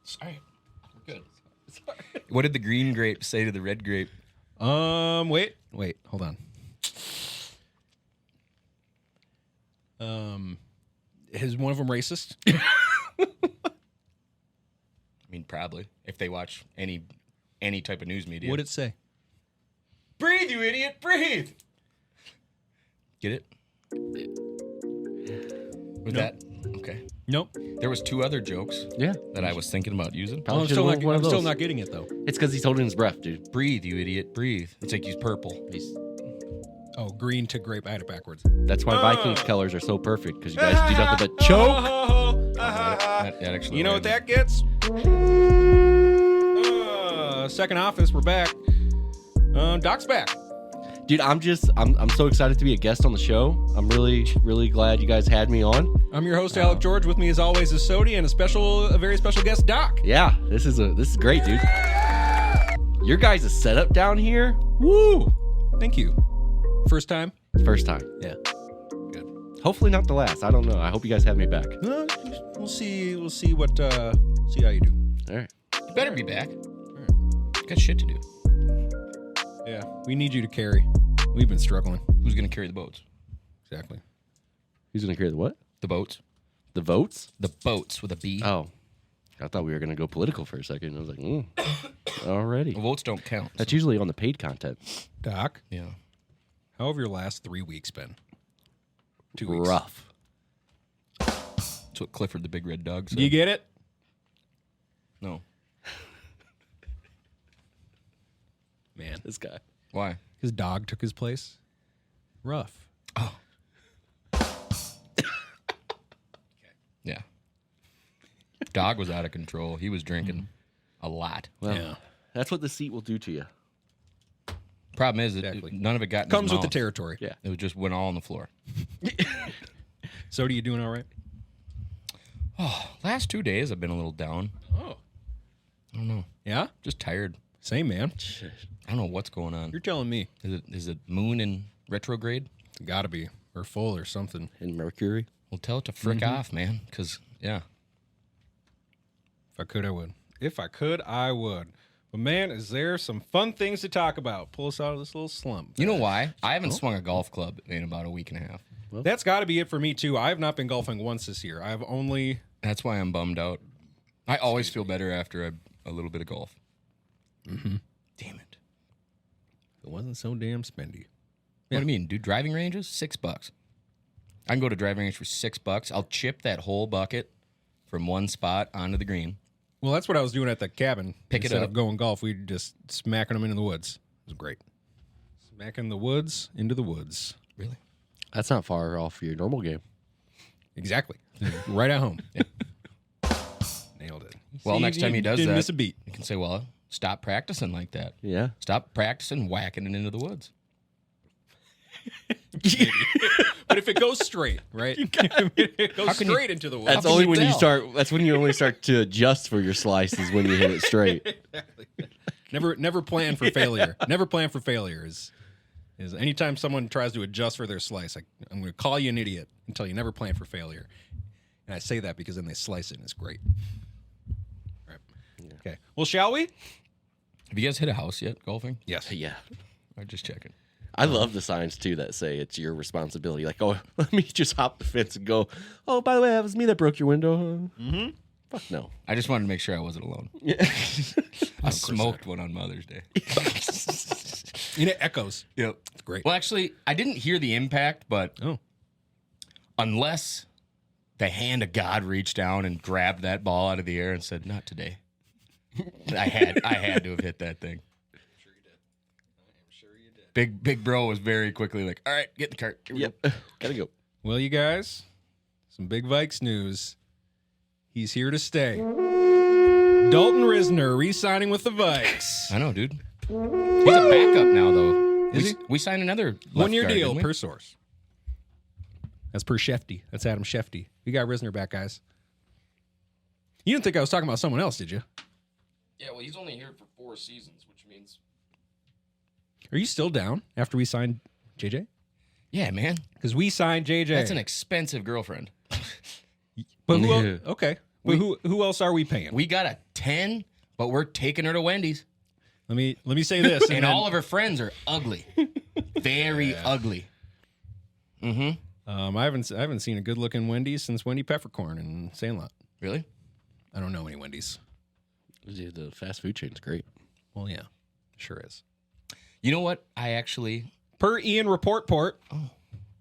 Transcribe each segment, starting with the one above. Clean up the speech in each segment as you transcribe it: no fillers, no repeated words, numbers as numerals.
Sorry. We're good. Sorry. What did the green grape say to the red grape? Wait, hold on. Is one of them racist? I mean, probably. If they watch any type of news media. What'd it say? Breathe, you idiot! Breathe! Get it? Was that? Okay. Nope. There was 2 other jokes that I was thinking about using. I'm still not getting it, though. It's because he's holding his breath, dude. Breathe, you idiot. Breathe. It's like he's purple. Green to grape. I had it backwards. That's why Vikings colors are so perfect, because you guys do nothing but choke. That actually You know what that gets? Second office, we're back. Doc's back. Dude, I'm so excited to be a guest on the show. I'm really, really glad you guys had me on. I'm your host, Alec George. With me, as always, is Sodi and a very special guest, Doc. Yeah, this is great, dude. Your guys' setup down here, woo! Thank you. First time? First time. Yeah. Good. Hopefully not the last. I don't know. I hope you guys have me back. We'll see. We'll see what. See how you do. All right. You better be back. Got shit to do. Yeah, we need you to carry. We've been struggling. Who's going to carry the boats? Exactly. Who's gonna carry the what? The boats. The votes? The boats with a B. Oh, I thought we were gonna go political for a second. I was like, already. Votes don't count. That's usually on the paid content. Doc, Yeah. how have your last 3 weeks been? 2 weeks. Rough. That's what Clifford the Big Red Dog said. Do you get it? No. Man, This guy. Why? his dog took his place. Rough. Oh. Yeah. Dog was out of control. He was drinking a lot. Well, Yeah. that's what the seat will do to you. Problem is, Exactly. none of it got in Comes his with the mouth. territory. Yeah. It just went all on the floor. So, you doing all right? Last 2 days, I've been a little down. Oh. I don't know. Yeah? Just tired. Same, man. I don't know what's going on. You're telling me. Is it moon in retrograde? Gotta be. Or full or something. And Mercury. Well, tell it to frick off, man. Because, yeah. If I could, I would. If I could, I would. But, man, is there some fun things to talk about? Pull us out of this little slump. You know why? I haven't swung a golf club in about a week and a half. That's got to be it for me, too. I have not been golfing once this year. I've only... That's why I'm bummed out. I always feel better after a little bit of golf. Mm-hmm. Damn it. It wasn't so damn spendy. What do you mean, dude? Driving ranges? $6. I can go to driving range for $6. I'll chip that whole bucket from one spot onto the green. Well, that's what I was doing at the cabin. Pick it Instead up. of going golf, we just smacking them into the woods. It was great. Smacking the woods into the woods. Really? That's not far off your normal game. Exactly. Right at home. Nailed it. Well, See, next time he does didn't that, miss a beat. you can say, well, stop practicing like that. Yeah. Stop practicing whacking it into the woods. But if it goes straight, right? It goes How can you- straight into the woods. That's can only you when you tell? start. That's when you only start to adjust for your slice is when you hit it straight. Never plan for failure. Never plan for failure is anytime someone tries to adjust for their slice, I'm going to call you an idiot and tell you never plan for failure. And I say that because then they slice it and it's great. All right. Yeah. Okay. Well, shall we? Have you guys hit a house yet golfing? Yes. Yeah. I'm just checking. I love the signs too that say it's your responsibility. Like, oh, let me just hop the fence and go. Oh, by the way, that was me that broke your window. Mm-hmm. Fuck no. I just wanted to make sure I wasn't alone. Yeah. I smoked one on Mother's Day. And it echoes. Yep. It's great. Well, actually, I didn't hear the impact, but Oh. unless the hand of God reached down and grabbed that ball out of the air and said, "Not today," I had to have hit that thing. Big bro was very quickly like, "All right, get in the cart." Here we Yep. go." Gotta go. Well, you guys, some big Vikes news. He's here to stay. Dalton Risner re-signing with the Vikes. I know, dude. He's a backup now, though. Is he? We signed another 1-year guard, deal didn't we? per source. That's per Shefty. That's Adam Shefty. We got Risner back, guys. You didn't think I was talking about someone else, did you? Yeah, well, he's only here for 4 seasons, which means. Are you still down after we signed JJ? Yeah, man. Because we signed JJ. That's an expensive girlfriend. But who Yeah. else? Okay. But who else are we paying? We got a 10, but we're taking her to Wendy's. Let me say this. And all of her friends are ugly. Very ugly. I haven't seen a good looking Wendy's since Wendy Peppercorn in Sandlot. Really? I don't know any Wendy's. Dude, the fast food chain's great. Well, yeah, sure is. You know what? I actually... Per Ian Report,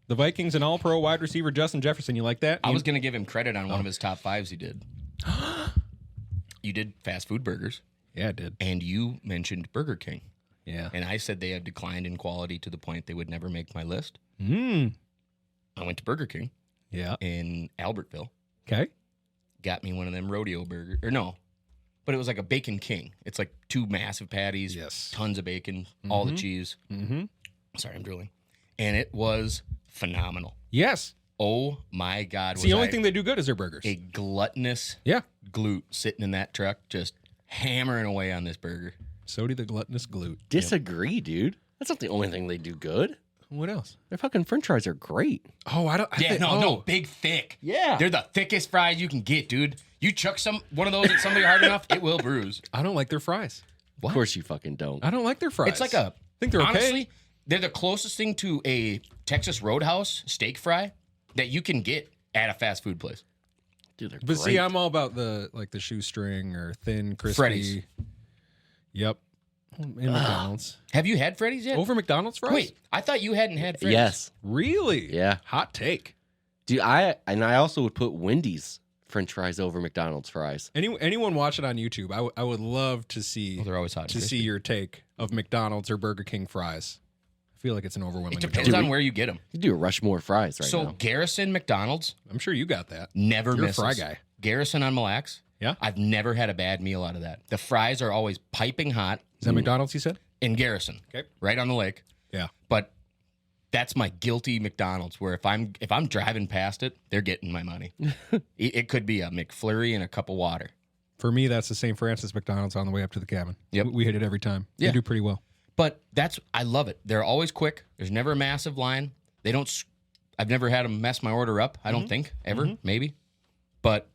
the Vikings and All-Pro wide receiver Justin Jefferson. You like that? I was going to give him credit on one of his top fives he did. You did fast food burgers. Yeah, I did. And you mentioned Burger King. Yeah. And I said they have declined in quality to the point they would never make my list. I went to Burger King in Albertville. Okay. Got me one of them rodeo burgers. Or no, but it was like a Bacon King. It's like 2 massive patties. Yes. Tons of bacon, all the cheese. Sorry, I'm drooling. And it was phenomenal. Yes. Oh, my God. It's the only thing they do good is their burgers. A gluttonous glute sitting in that truck just hammering away on this burger. Sody the gluttonous glute. Disagree, dude. That's not the only thing they do good. What else? Their fucking French fries are great. Oh, I don't. No, big, thick. Yeah. They're the thickest fries you can get, dude. You chuck one of those at somebody hard enough, it will bruise. I don't like their fries. Of course you fucking don't. I don't like their fries. It's like I think they're okay. Honestly, they're the closest thing to a Texas Roadhouse steak fry that you can get at a fast food place. Dude, they're But great. see, I'm all about the shoestring or thin, crispy. Freddy's. Yep. In McDonald's. Have you had Freddy's yet? Over McDonald's fries? Wait, I thought you hadn't had Freddy's. Yes. Really? Yeah. Hot take. Dude, I also would put Wendy's French fries over McDonald's fries. Anyone watching on YouTube, I would love to see Well, they're always hot and to crispy. see your take of McDonald's or Burger King fries. I feel like it's an overwhelming It depends majority. on where you get them. You do a Rushmore fries right So now. Garrison McDonald's I'm sure you got that. never You're a misses. fry guy. Garrison on Mille Lacs. Yeah? I've never had a bad meal out of that. The fries are always piping hot Is that McDonald's you said? in Garrison. Okay. Right on the lake. Yeah. But that's my guilty McDonald's where if I'm driving past it, they're getting my money. It could be a McFlurry and a cup of water. For me, that's the St. Francis McDonald's on the way up to the cabin. Yep. We hit it every time. Yeah. They do pretty well. But I love it. They're always quick. There's never a massive line. I've never had them mess my order up. I don't think ever, maybe. But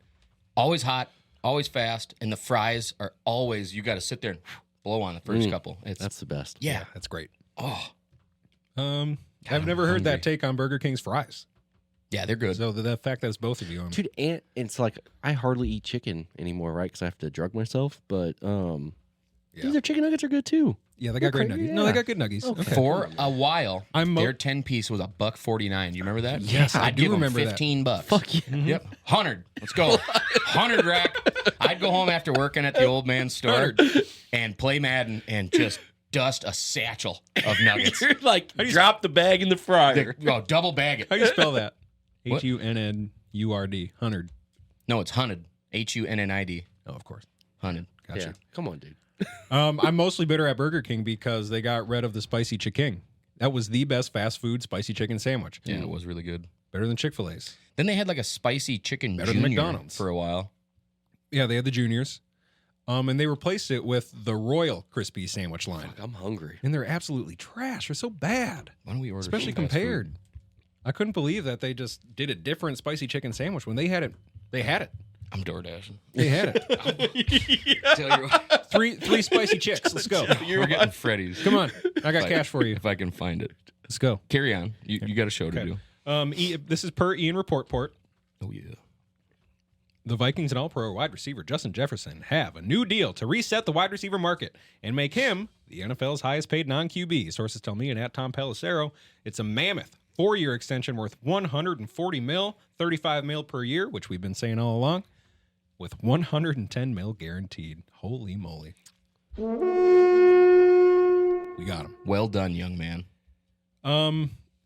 always hot, always fast, and the fries are always. You got to sit there and blow on the first couple. That's the best. yeah. That's great. Oh, I've never heard that take on Burger King's fries. yeah, they're good. So the fact that it's both of you, Dude, and it's like I hardly eat chicken anymore, right? Because I have to drug myself. But dude, their chicken nuggets are good too. yeah, they got great Okay, nuggies. yeah. No, they got good nuggies. Okay. For a while, I'm mo- their 10-piece was $1.49. You remember that? Yes, I I'd do give 'em remember that. $15. Fuck yeah. Yep, 100. Let's go. 100 rack. I'd go home after working at the old man's store and play Madden and just dust a satchel of nuggets. You're like, drop the bag in the fryer. Double bag it. How do you spell that? What? HUNNURD. 100. No, it's hunted. HUNNID. Oh, of course. Hunted. Gotcha. Yeah. Come on, dude. I'm mostly bitter at Burger King because they got rid of the spicy chicken. That was the best fast food spicy chicken sandwich. Yeah, it was really good. Better than Chick-fil-A's. Then they had like a spicy chicken Better than junior McDonald's. for a while. Yeah, they had the juniors. And they replaced it with the Royal Crispy sandwich line. Fuck, I'm hungry. And they're absolutely trash. They're so bad. Why don't we order Especially some fast compared. food? I couldn't believe that they just did a different spicy chicken sandwich when they had it. They had it. I'm door dashing. They had it. Tell you what, three spicy chicks. Let's go. we're getting Freddy's. Come on. I got cash for you. If I can find it. Let's go. Carry on. You got a show to do. This is per Ian Report. Oh, yeah. The Vikings and All-Pro wide receiver Justin Jefferson have a new deal to reset the wide receiver market and make him the NFL's highest paid non-QB. Sources tell me and at Tom Pelissero, it's a mammoth 4-year extension worth $140 million, $35 million per year, which we've been saying all along, with $110 million guaranteed. Holy moly. We got him. Well done, young man.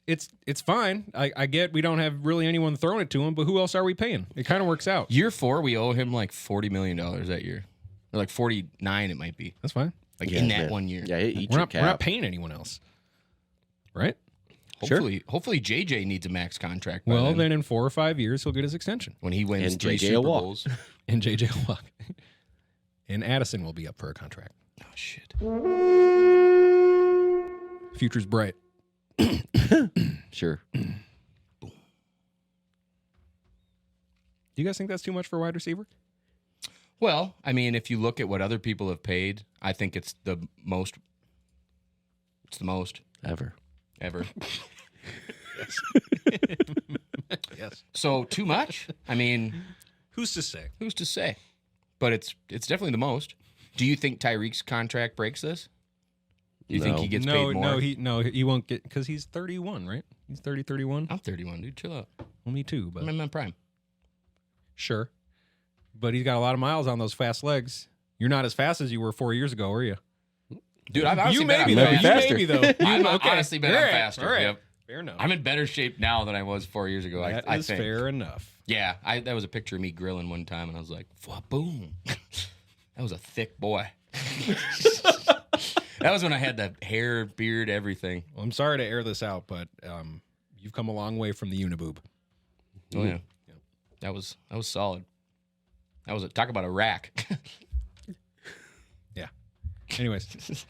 It's fine. I get we don't have really anyone throwing it to him, but who else are we paying? It kind of works out. Year 4, we owe him like $40 million that year. Or like 49 it might be. That's fine. Like Yeah, in that man. 1 year. Yeah, eat We're your not cap. paying anyone else. Right? Hopefully JJ needs a max contract by Well, then in 4 or 5 years, he'll get his extension. when he wins And 3 JJ Super will walk. Bowls. And JJ will walk. And Addison will be up for a contract. Oh shit. Future's bright. Sure. Do you guys think that's too much for a wide receiver? Well, I mean, if you look at what other people have paid, I think it's the most. It's the most Ever. Yes. So too much? I mean, Who's to say? who's to say? But it's definitely the most. Do you think Tyreek's contract breaks this? Do you think No. he gets paid more? He won't get because he's 31, right? He's 31. I'm 31, dude. Chill out. Well, me too, but I'm in my prime. sure. But he's got a lot of miles on those fast legs. You're not as fast as you were 4 years ago, are you? Dude, I've honestly You maybe been though. Might be You faster. maybe though. I'm Okay. honestly been All right. faster. All right. Yep. Fair enough. I'm in better shape now than I was 4 years ago. That I is think. fair enough. Yeah, that was a picture of me grilling one time, and I was like, boom. That was a thick boy. That was when I had the hair, beard, everything. Well, I'm sorry to air this out, but you've come a long way from the uniboob. Oh yeah, that was solid. That was talk about a rack. Yeah. Anyways,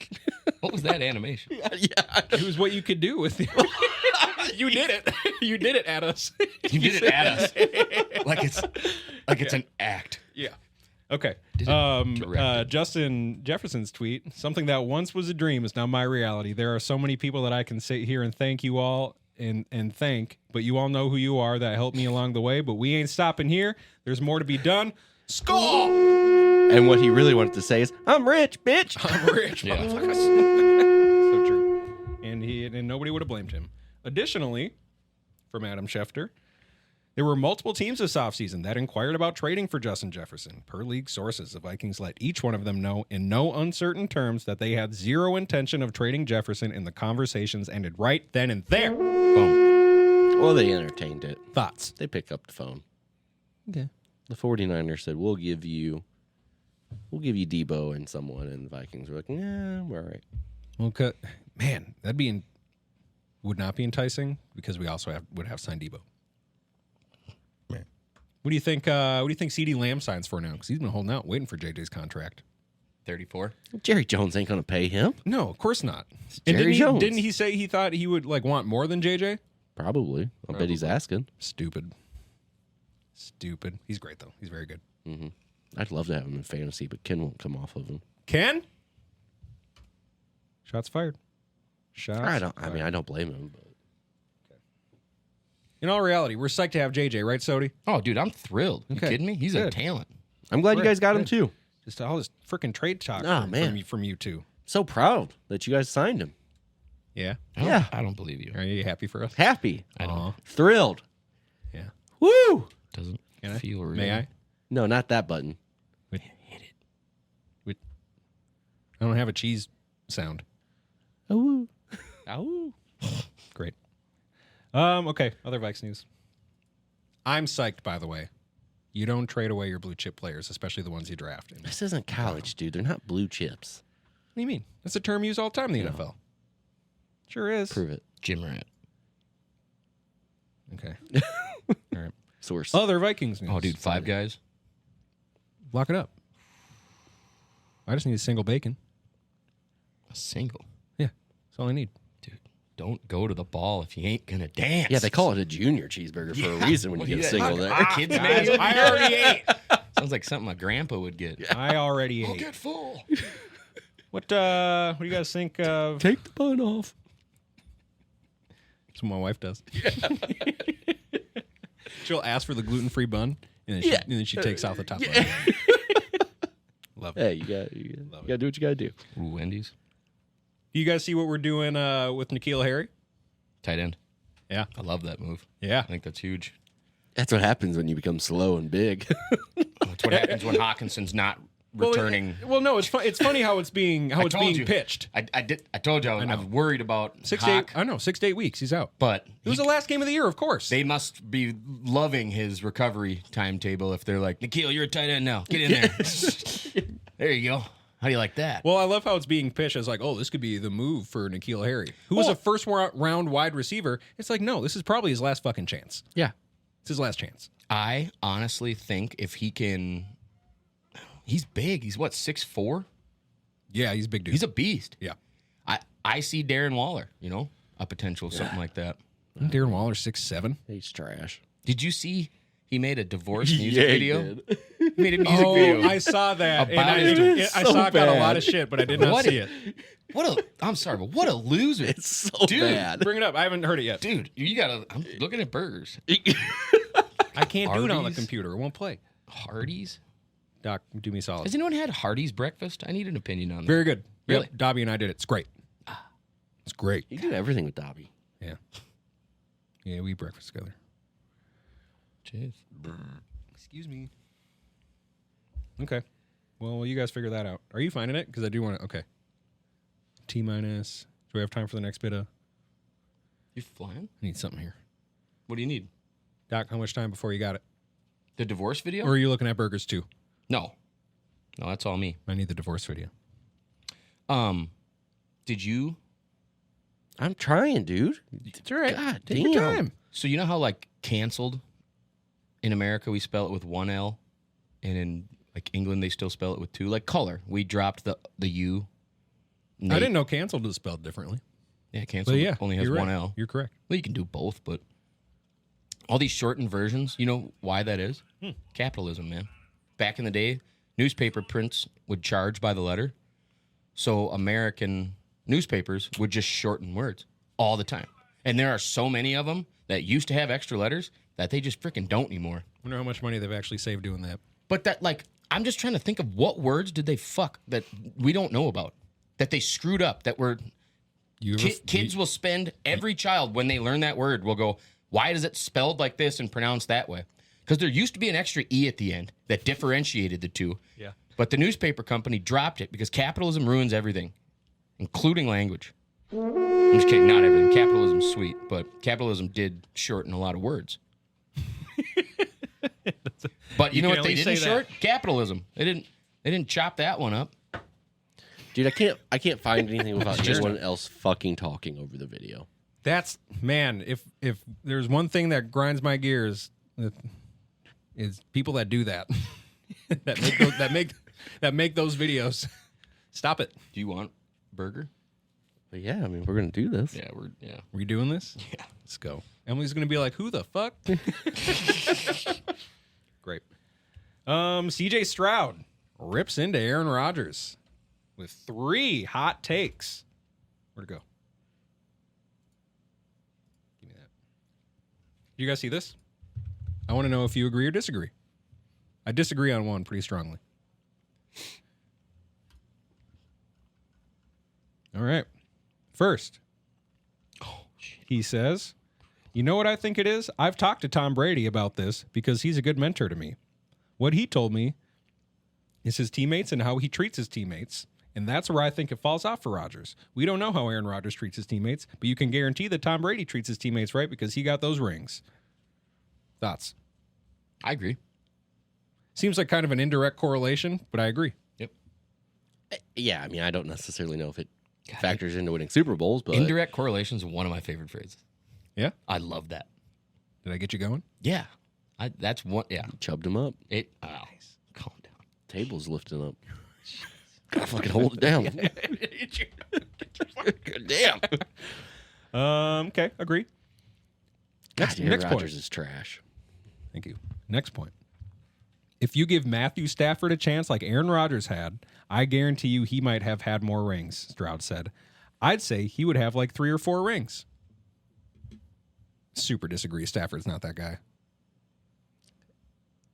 What was that animation? it was what you could do with the. You did it. You did it at us. You did it at us, like it's an act. Yeah. Okay. directed. Justin Jefferson's tweet: something that once was a dream is now my reality. There are so many people that I can sit here and thank you all and thank, but you all know who you are that helped me along the way. But we ain't stopping here. There's more to be done. Skull. And what he really wanted to say is, I'm rich, bitch. I'm rich, Yeah. motherfuckers. So true. And nobody would have blamed him. Additionally, from Adam Schefter, there were multiple teams this offseason that inquired about trading for Justin Jefferson. Per league sources, the Vikings let each one of them know in no uncertain terms that they had zero intention of trading Jefferson, and the conversations ended right then and there. Boom. Well, they entertained it. Thoughts? They pick up the phone. Okay. The 49ers said, we'll give you Debo and someone, and the Vikings were like, yeah, we're all right. Well, man, would not be enticing because we also would have signed Debo. Man. What do you think? What do you think CeeDee Lamb signs for now? Because he's been holding out, waiting for JJ's contract. 34. Jerry Jones ain't going to pay him. No, of course not. Jerry Jones. Didn't he say he thought he would want more than JJ? Probably. I bet he's asking. Stupid. He's great though. He's very good. Mm-hmm. I'd love to have him in fantasy, but Ken won't come off of him. Ken? Shots fired. I don't blame him. But. In all reality, we're psyched to have JJ, right, Sody? Oh, dude, I'm thrilled. You Okay. kidding me? He's a Good. talent. I'm glad you guys got him Good. too. Just all this freaking trade talk Oh, man. from you two. So proud that you guys signed him. Yeah. Yeah. I don't believe you. Are you happy for us? Happy. I don't. Aw. Thrilled. Yeah. Woo! Doesn't Can I? feel real. May I? No, not that button. Hit it. I don't have a cheese sound. Oh, Ow. Great. Okay. Other Vikes news. I'm psyched, by the way. You don't trade away your blue chip players, especially the ones you draft. What this isn't college, dude. They're not blue chips. do you mean? That's a term used all the time in the NFL. Sure is. Prove it. Jim Rat. Okay. All right. Source. Other Vikings news. Oh, dude, Five Guys. Lock it up. I just need a single bacon. A single. Yeah. That's all I need. Dude, don't go to the ball if you ain't going to dance. Yeah, they call it a junior cheeseburger for a reason when you get a single there. Kids, Guys, man. I already ate. Sounds like something my grandpa would get. I already I'll ate. get full. What do you guys think of? Take the bun off. That's what my wife does. She'll ask for the gluten-free bun, and then she takes out the top bun. Love it. Hey, you got to do what you got to do. Ooh, Wendy's. Do you guys see what we're doing with N'Keal Harry? Tight end. Yeah. I love that move. Yeah. I think that's huge. That's what happens when you become slow and big. That's what happens when Hawkinson's not returning. Well, no, it's funny how it's being told you. pitched. I told you I was worried about 6 to 8. Hawk, I know 6 to 8 weeks. He's out. but It was the last game of the year, of course. they must be loving his recovery timetable if they're like, N'Keal, you're a tight end now. Get in there. There you go. How do you like that? Well, I love how it's being pitched as like, oh, this could be the move for N'Keal Harry, who was a first round wide receiver. It's like, no, this is probably his last fucking chance. Yeah. It's his last chance. I honestly think if he can, he's big. He's what, 6'4"? Yeah, he's a big dude. He's a beast. yeah. I see Darren Waller, a potential something like that. Isn't Darren Waller 6'7"? He's trash. Did you see he made a divorce music video? made a music video. I saw that. And About I it. saw it got a bad. lot of shit, but I did not What see a- it. I'm sorry, but what a loser. It's so Dude, bad. Bring it up. I haven't heard it yet. Dude, you gotta. I'm looking at burgers. I can't do it on the Hardee's? computer. It won't play. Hardee's? Doc, do me a solid. Has anyone had Hardee's breakfast? I need an opinion on that. Very good. Really? Yep, Dobby and I did it. It's great. It's great. You do everything with Dobby. Yeah. Yeah, we eat breakfast together. Jeez. Excuse me. Okay. Well, you guys figure that out. Are you finding it? Because I do want to. Okay. T minus. Do we have time for the next bit of? You flying? I need something here. What do you need? Doc, how much time before you got it? The divorce video? Or are you looking at burgers too? No. No, that's all me. I need the divorce video. Did you? I'm trying, dude. It's all right. God Take your damn. time. So you know how like canceled in America we spell it with one L, and in like England they still spell it with two. Like color, we dropped the U. I didn't know canceled is spelled differently. Yeah, canceled But yeah, only has you're one right. L. You're correct. Well, you can do both, but all these shortened versions, you know why that is? Capitalism, man. Back in the day, newspaper prints would charge by the letter. So American newspapers would just shorten words all the time. And there are so many of them that used to have extra letters that they just freaking don't anymore. I wonder how much money they've actually saved doing that. But that, like, I'm just trying to think of what words did they fuck that we don't know about, that they screwed up, that were You ever, kids will spend, every child when they learn that word will go, why is it spelled like this and pronounced that way? Because there used to be an extra E at the end that differentiated the two. Yeah. But the newspaper company dropped it because capitalism ruins everything, including language. I'm just kidding, not everything. Capitalism's sweet, but capitalism did shorten a lot of words. But you know can what they only didn't say that. short? Capitalism. They didn't chop that one up. Dude, I can't find anything without anyone else fucking talking over the video. That's man. If there's one thing that grinds my gears, is people that do that, that make those videos. Stop it. Do you want burger? But yeah, I mean, we're gonna do this. Yeah, We doing this? Yeah. Let's go. Emily's gonna be like, "Who the fuck?" Great. CJ Stroud rips into Aaron Rodgers with 3 hot takes. Where'd it go? Give me that. You guys see this? I want to know if you agree or disagree. I disagree on one pretty strongly. All right. First, he says, "You know what I think it is? I've talked to Tom Brady about this because he's a good mentor to me. What he told me is his teammates and how he treats his teammates. And that's where I think it falls off for Rodgers. We don't know how Aaron Rodgers treats his teammates, but you can guarantee that Tom Brady treats his teammates right because he got those rings." Thoughts? I agree. Seems like kind of an indirect correlation, but I agree. Yep. Yeah, I mean, I don't necessarily know if it factors into winning Super Bowls, but Indirect correlation is one of my favorite phrases. Yeah? I love that. Did I get you going? Yeah. That's one. Yeah. chubbed him up. Calm down. Table's lifting up. Gotta fucking hold it down. Good damn. Okay, agree. Next Aaron point. Rodgers is trash. Thank you. Next point. If you give Matthew Stafford a chance like Aaron Rodgers had, I guarantee you he might have had more rings, Stroud said. I'd say he would have like 3 or 4 rings. Super disagree. Stafford's not that guy.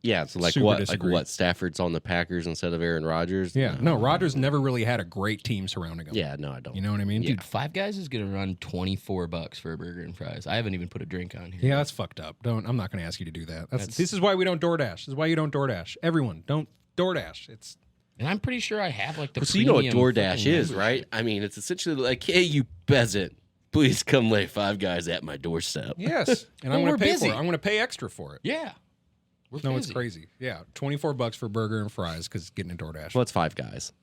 Yeah, so like Super what? disagree. Like what? Stafford's on the Packers instead of Aaron Rodgers? Yeah. No, Rodgers never really had a great team surrounding him. Yeah, no, I don't. You know what I mean? Dude, Five Guys is gonna run $24 for a burger and fries. I haven't even put a drink on here. Yeah, that's fucked up. I'm not going to ask you to do that. This is why we don't DoorDash. This is why you don't DoorDash. Everyone, don't DoorDash. It's And I'm pretty sure I have like the. So you know what premium DoorDash freaking is, membership. right? I mean, it's essentially like, hey, you peasant, please come lay Five Guys at my doorstep. yes, and Well, I'm going we're to pay busy. for it. I'm going to pay extra for it. Yeah. We're No, it's busy. crazy. Yeah, $24 for burger and fries because getting a DoorDash. Well, it's Five Guys.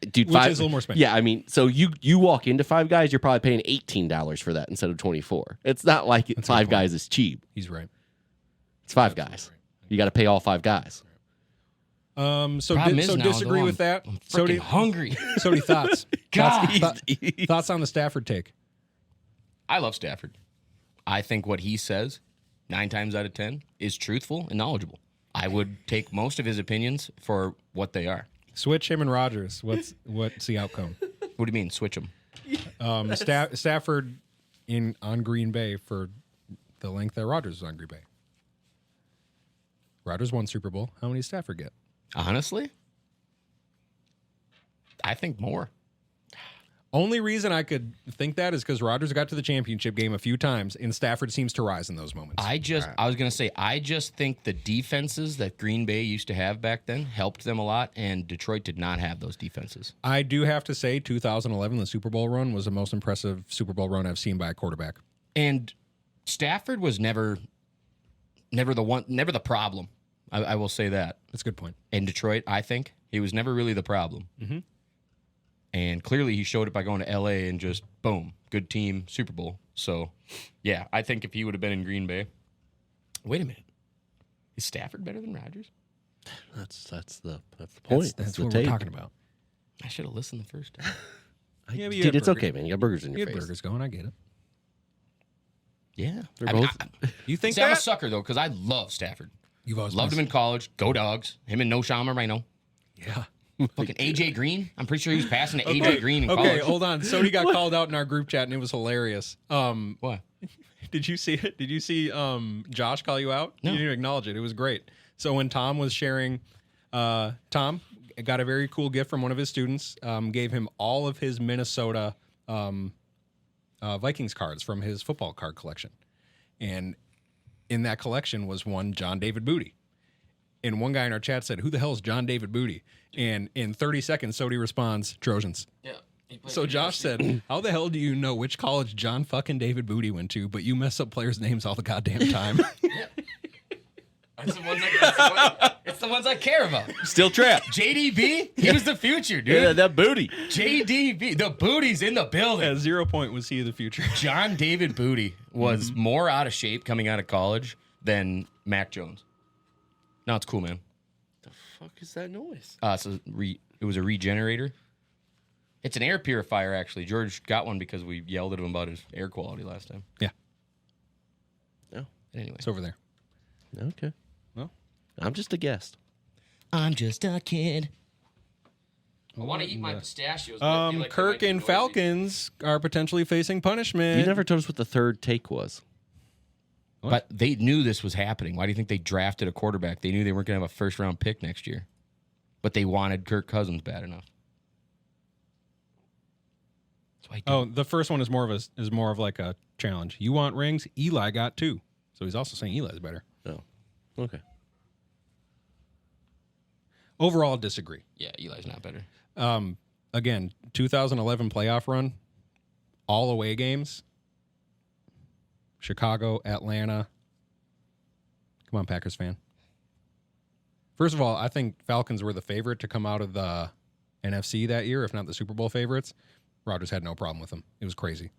Dude, Which is a little more expensive. Yeah, I mean, so you walk into Five Guys, you're probably paying $18 for that instead of $24. It's not like Five Guys is cheap. He's right. It's Five Guys. You got to pay all 5 guys. So Problem is so now, disagree though, with that. I'm So freaking hungry. thoughts. God. Thoughts on the Stafford take? I love Stafford. I think what he says, 9 times out of 10, is truthful and knowledgeable. I would take most of his opinions for what they are. Switch him and Rodgers. What's the outcome? What do you mean, switch them? Stafford on Green Bay for the length that Rodgers was on Green Bay. Rodgers won Super Bowl. How many did Stafford get? Honestly, I think more. Only reason I could think that is because Rodgers got to the championship game a few times, and Stafford seems to rise in those moments. I was going to say, I just think the defenses that Green Bay used to have back then helped them a lot, and Detroit did not have those defenses. I do have to say 2011, the Super Bowl run, was the most impressive Super Bowl run I've seen by a quarterback. And Stafford was never the problem. I will say that. That's a good point. In Detroit, I think he was never really the problem. Mm-hmm. And clearly he showed it by going to L.A. and just, boom, good team, Super Bowl. So, yeah, I think if he would have been in Green Bay. Wait a minute. Is Stafford better than Rodgers? That's the point. That's the what take. we're talking about. I should have listened the first time. Yeah, but you Dude, had it's burger- okay, man. You got burgers in You your had face. burgers going. I get it. Yeah. They're I mean, both. You think see, I'm a that? sucker, though, because I love Stafford. You've always Loved him in college. Go Dogs. Him and No Shama Rhino. Yeah. Fucking A.J. Green. I'm pretty sure he was passing to A.J. Green in college. Okay, hold on. So he got called out in our group chat, and it was hilarious. What? Did you see it? Did you see Josh call you out? No. You didn't acknowledge it. It was great. So when Tom was sharing, Tom got a very cool gift from one of his students, gave him all of his Minnesota Vikings cards from his football card collection. And in that collection was one John David Booty. And one guy in our chat said, "Who the hell is John David Booty?" And in 30 seconds, Sodi responds, "Trojans." Yeah. So Josh said, "How the hell do you know which college John fucking David Booty went to, but you mess up players' names all the goddamn time?" It's the ones I care about. Still trapped. JDB, he was the future, dude. Yeah, that booty. JDB, the booty's in the building. At 0 point was he the future. John David Booty was more out of shape coming out of college than Mac Jones. No, it's cool, man. The fuck is that noise? It was a regenerator. It's an air purifier, actually. George got one because we yelled at him about his air quality last time. Yeah, No. Anyway, it's over there. Okay. Well, I'm just a guest. I'm just a kid. I want to eat my pistachios. but I feel like they Kirk might be and noisy. Falcons are potentially facing punishment. You never told us what the third take was. But they knew this was happening. Why do you think they drafted a quarterback? They knew they weren't going to have a first-round pick next year. But they wanted Kirk Cousins bad enough. That's why Oh, the first one is more of like a challenge. You want rings? Eli got 2. So he's also saying Eli's better. Oh. Okay. Overall, disagree. Yeah, Eli's not better. Again, 2011 playoff run, all away games. Chicago, Atlanta. Come on, Packers fan. First of all, I think Falcons were the favorite to come out of the NFC that year, if not the Super Bowl favorites. Rodgers had no problem with them. It was crazy.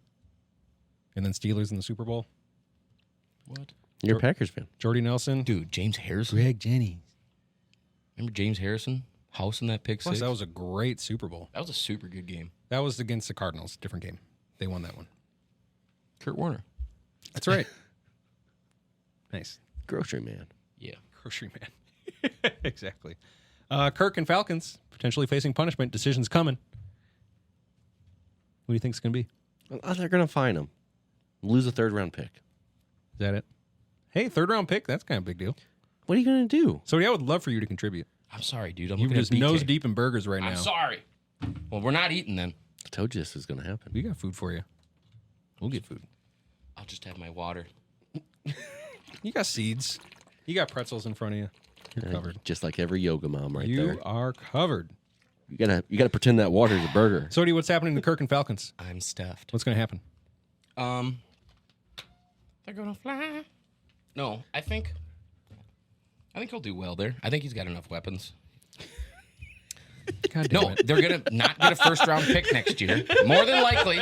And then Steelers in the Super Bowl. What? You're a Packers fan. Jordy Nelson. Dude, James Harrison. Greg Jennings. Remember James Harrison? Housing that pick Plus, six? that was a great Super Bowl. That was a super good game. That was against the Cardinals. Different game. They won that one. Kurt Warner. That's right. Nice. Grocery man. Yeah. Grocery man. Exactly. Kirk and Falcons potentially facing punishment. Decisions coming. What do you think it's going to be? Well, they're going to find him. Lose a third-round pick. Is that it? Hey, 3rd round pick. That's kind of a big deal. What are you going to do? So, I would love for you to contribute. I'm sorry, dude. I'm You're looking just at BK. nose deep in burgers right now. I'm sorry. Well, we're not eating then. I told you this was going to happen. We got food for you. We'll get food. I'll just have my water. You got seeds. You got pretzels in front of you. You're covered. Just like every yoga mom right You there. are covered. You gotta pretend that water's a burger. So, what's happening to Kirk and Falcons? I'm stuffed. What's going to happen? They're gonna fly. No, I think he'll do well there. I think he's got enough weapons. God damn No, it. they're gonna not get a first round pick next year. More than likely,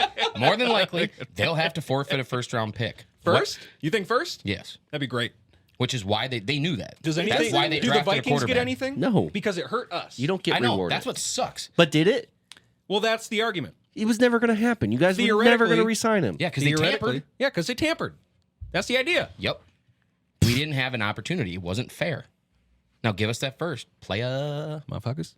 they'll have to forfeit a first round pick. First? You think first? Yes. That'd be great. Which is why they knew that. Does That's anything? why they do the drafted a Vikings quarterback. get anything? No. Because it hurt us. You don't get I know. rewarded. That's what sucks. But did it? Well, that's the argument. It was never going to happen. You guys were never Theoretically- going to re-sign him. Yeah, because they tampered. Yeah, because they tampered. That's the idea. Yep. We didn't have an opportunity. It wasn't fair. Now give us that first. Playa. Motherfuckers.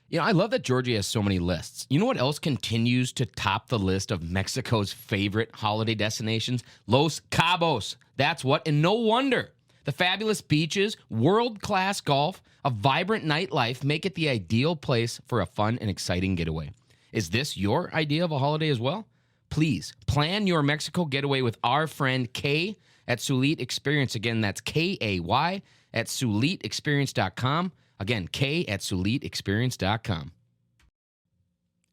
You know, I love that Georgia has so many lists. You know what else continues to top the list of Mexico's favorite holiday destinations? Los Cabos. That's what, and no wonder. The fabulous beaches, world-class golf, a vibrant nightlife make it the ideal place for a fun and exciting getaway. Is this your idea of a holiday as well? Please plan your Mexico getaway with our friend Kay at Sulit Experience. Again, that's Kay at SulitExperience.com. Again, Kay at SulitExperience.com.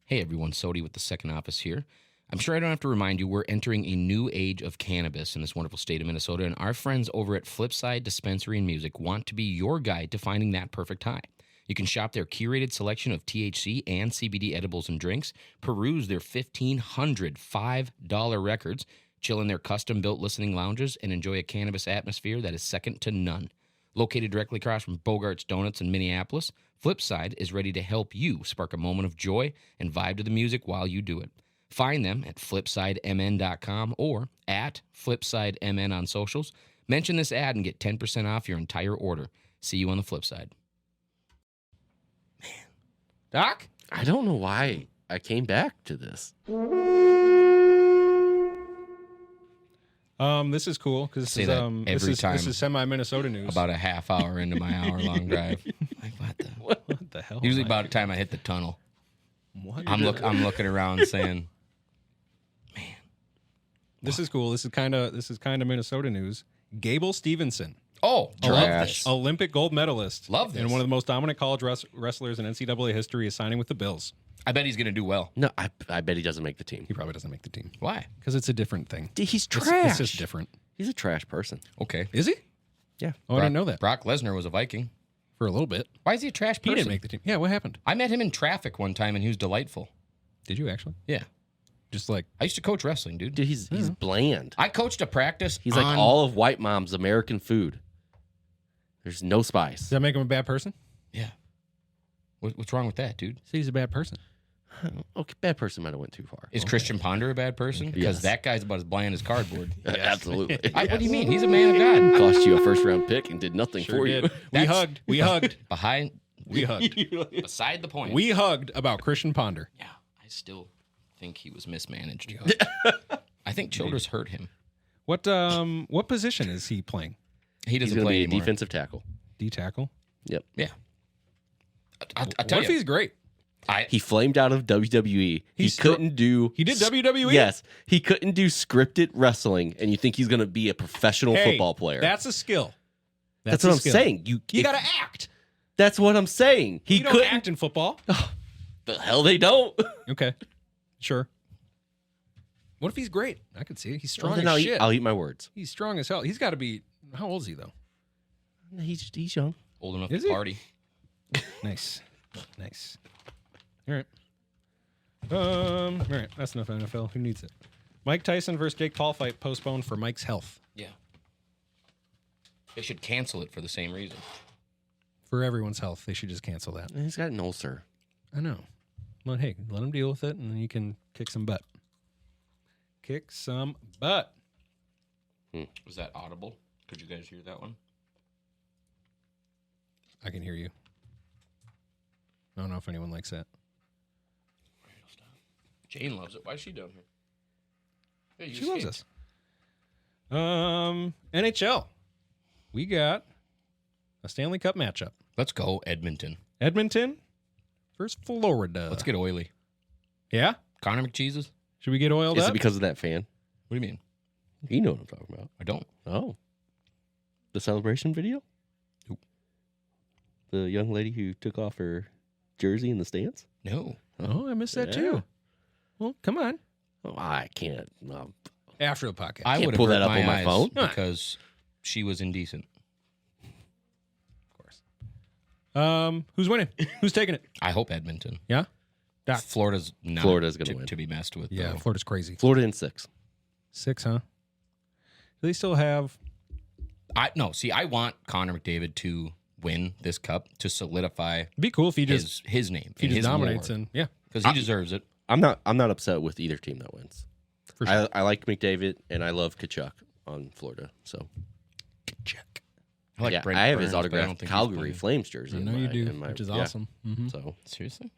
Hey everyone, Sodi with the second office here. I'm sure I don't have to remind you we're entering a new age of cannabis in this wonderful state of Minnesota, and our friends over at Flipside Dispensary and Music want to be your guide to finding that perfect high. You can shop their curated selection of THC and CBD edibles and drinks, peruse their 1,500 $5 records, chill in their custom-built listening lounges, and enjoy a cannabis atmosphere that is second to none. Located directly across from Bogart's Donuts in Minneapolis, Flipside is ready to help you spark a moment of joy and vibe to the music while you do it. Find them at flipsidemn.com or at flipsidemn on socials. Mention this ad and get 10% off your entire order. See you on the flip side. Man. Doc? I don't know why I came back to this. This is cool because Say that every time. This is semi-Minnesota news. About a half hour into my hour-long drive. Like, what the hell? Usually about the time I hit the tunnel. What? I'm looking around saying, man. This is cool. This is kind of Minnesota news. Gable Stevenson, Oh, love this. Olympic gold medalist, Love this. and one of the most dominant college wrestlers in NCAA history, is signing with the Bills. I bet he's going to do well. No, I bet he doesn't make the team. He probably doesn't make the team Why? because it's a different thing. He's It's trash. just different. He's a trash person. Okay. Is he? Yeah. Oh, I didn't know that. Brock Lesnar was a Viking. For a little bit, Why is he a trash person? he didn't make the team. Yeah, what happened? I met him in traffic one time, and he was delightful. Did you actually? Yeah. Just like I used to coach wrestling, dude. Dude, he's bland. I coached a practice. He's like on- all of white mom's American food. There's no spice. does that make him a bad person? Yeah. What's wrong with that, dude? So he's a bad person. Okay, bad person might have went too far. Is Christian Ponder a bad person? Because Yes. that guy's about as bland as cardboard. Absolutely. What do you mean? He's a man of God. Cost you a first round pick and did nothing Sure for did. you. We hugged. We hugged. Behind, We hugged. beside the point. We hugged about Christian Ponder. Yeah, I still think he was mismanaged. I think Childress hurt him. What position is he playing? He He's doesn't going to play be a anymore. defensive tackle. D tackle. Yep. Yeah. I'll What tell if you. he's great? He flamed out of WWE. He's He couldn't do. He did WWE. Yes, he couldn't do scripted wrestling, and you think he's going to be a professional Hey, football player? That's a skill. That's a what I'm skill. saying. You if- got to act. That's what I'm saying. He You don't couldn't. act in football. The hell they don't. Okay, sure. What if he's great? I could see it. He's strong Then as I'll shit. I'll eat my words. He's strong as hell. He's got to be. How old is he though? He's young. Old enough Is to he? party. Nice. All right. All right. That's enough NFL. Who needs it? Mike Tyson versus Jake Paul fight postponed for Mike's health. Yeah. They should cancel it for the same reason. For everyone's health, they should just cancel that. He's got an ulcer. I know. Well, hey, let him deal with it, and then you can kick some butt. Kick some butt. Was that audible? Could you guys hear that one? I can hear you. I don't know if anyone likes that. Jane loves it. Why is she down here? Hey, you She loves escaped. us. NHL. We got a Stanley Cup matchup. Let's go, Edmonton. Edmonton versus Florida. Let's get oily. Yeah? Connor McCheeses? Should we get oiled Is up? it because of that fan? What do you mean? You know what I'm talking about. I don't. Oh. The celebration video? Who? The young lady who took off her jersey in the stands? No. Oh, I missed that Yeah. too. Well, come on. Oh, I can't. No. After the podcast. I can't would have pull hurt that up my on my eyes phone. because she was indecent. Of course. Who's winning? Who's taking it? I hope Edmonton. Yeah? Doc. Florida's not Florida's gonna win. to be messed with. Yeah, though. Florida's crazy. Florida in 6. 6, huh? Do they still have... I want Connor McDavid to win this cup to solidify It'd be cool if he just, his name if he and just his dominates and... Yeah, because he deserves it. I'm not upset with either team that wins. for sure. I like McDavid and I love Kachuk on Florida. So Check. I like Yeah, Brent I have Burns, his but I autographed don't think he's Calgary playing. Flames jersey. I in know you my- do, in my- which is yeah. awesome. Mm-hmm. So Seriously?